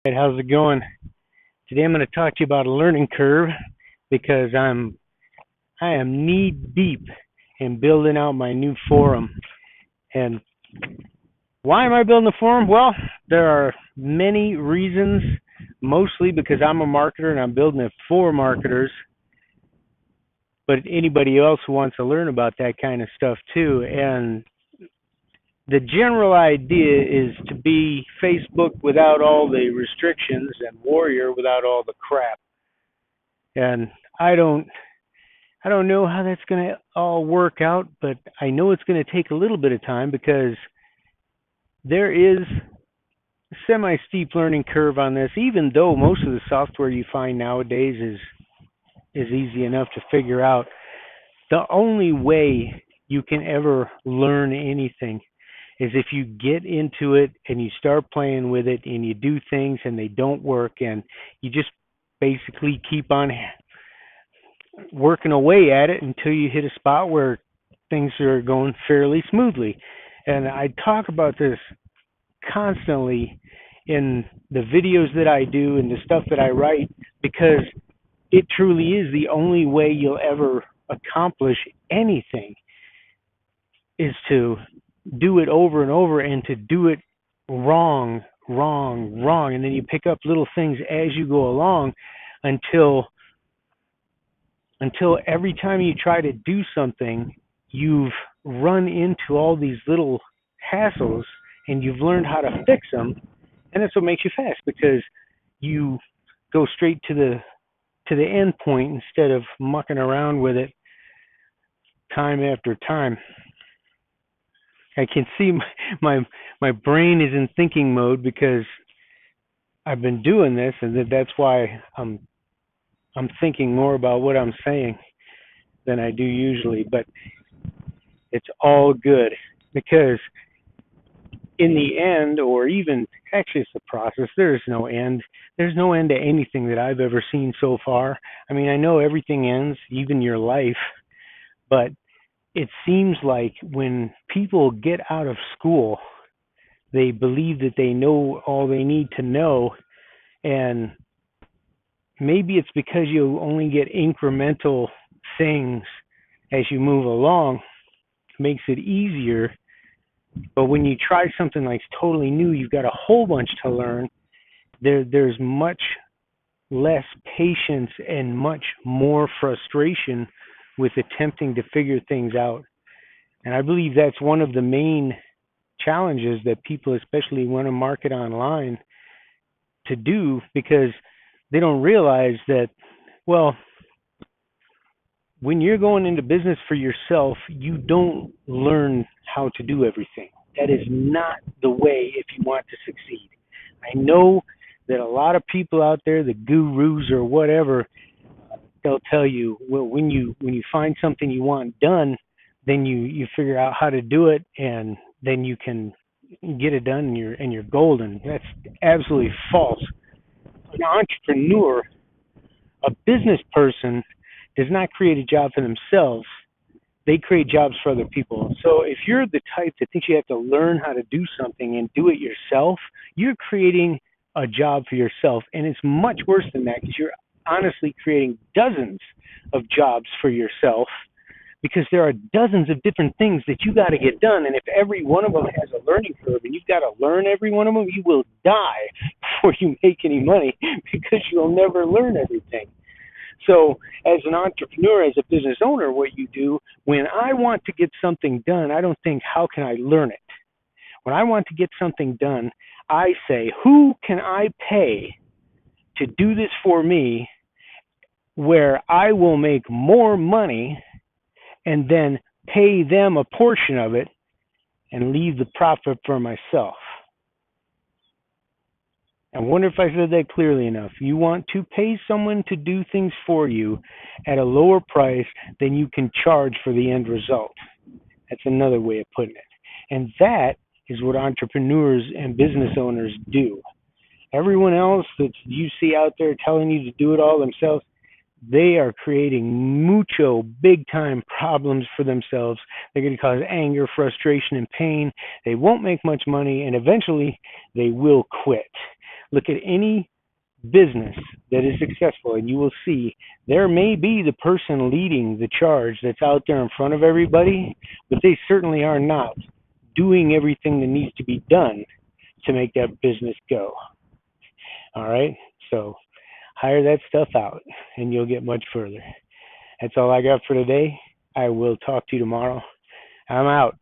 Hey, how's it going? Today I'm going to talk to you about a learning curve because I am knee deep in building out my new forum. And why am I building a forum? Well, there are many reasons, mostly because I'm a marketer and I'm building it for marketers. But anybody else who wants to learn about that kind of stuff too. And the general idea is to be Facebook without all the restrictions and Warrior without all the crap. And I don't I don't know how that's going to all work out, but I know it's going to take a little bit of time because there is a semi-steep learning curve on this, even though most of the software you find nowadays is easy enough to figure out. The only way you can ever learn anything is if you get into it and you start playing with it and you do things and they don't work and you just basically keep on working away at it until you hit a spot where things are going fairly smoothly. And I talk about this constantly in the videos that I do and the stuff that I write because it truly is the only way you'll ever accomplish anything is to do it over and over and to do it wrong, wrong, wrong. And then you pick up little things as you go along until every time you try to do something, you've run into all these little hassles and you've learned how to fix them. And that's what makes you fast because you go straight to the end point instead of mucking around with it time after time. I can see my brain is in thinking mode because I've been doing this, and that's why I'm thinking more about what I'm saying than I do usually. But it's all good because in the end, or even actually it's the process, there's no end. There's no end to anything that I've ever seen so far. I mean, I know everything ends, even your life, but it seems like when people get out of school, they believe that they know all they need to know, and maybe it's because you only get incremental things as you move along. It makes it easier. But when you try something like totally new, you've got a whole bunch to learn. There's much less patience and much more frustration with attempting to figure things out. And I believe that's one of the main challenges that people especially want to market online to do because they don't realize that, well, when you're going into business for yourself, you don't learn how to do everything. That is not the way if you want to succeed. I know that a lot of people out there, the gurus or whatever, they'll tell you, well, when you find something you want done, then you figure out how to do it, and then you can get it done, and you're golden. That's absolutely false. An entrepreneur, a business person, does not create a job for themselves. They create jobs for other people. So if you're the type that thinks you have to learn how to do something and do it yourself, you're creating a job for yourself, and it's much worse than that because you're honestly creating dozens of jobs for yourself because there are dozens of different things that you got to get done. And if every one of them has a learning curve and you've got to learn every one of them, you will die before you make any money because you'll never learn everything. So as an entrepreneur, as a business owner, what you do, when I want to get something done, I don't think, how can I learn it? When I want to get something done, I say, who can I pay to do this for me where I will make more money and then pay them a portion of it and leave the profit for myself? I wonder if I said that clearly enough. You want to pay someone to do things for you at a lower price than you can charge for the end result. That's another way of putting it. And that is what entrepreneurs and business owners do. Everyone else that you see out there telling you to do it all themselves, they are creating mucho big-time problems for themselves. They're going to cause anger, frustration, and pain. They won't make much money, and eventually they will quit. Look at any business that is successful, and you will see there may be the person leading the charge that's out there in front of everybody, but they certainly are not doing everything that needs to be done to make that business go. All right? So hire that stuff out, and you'll get much further. That's all I got for today. I will talk to you tomorrow. I'm out.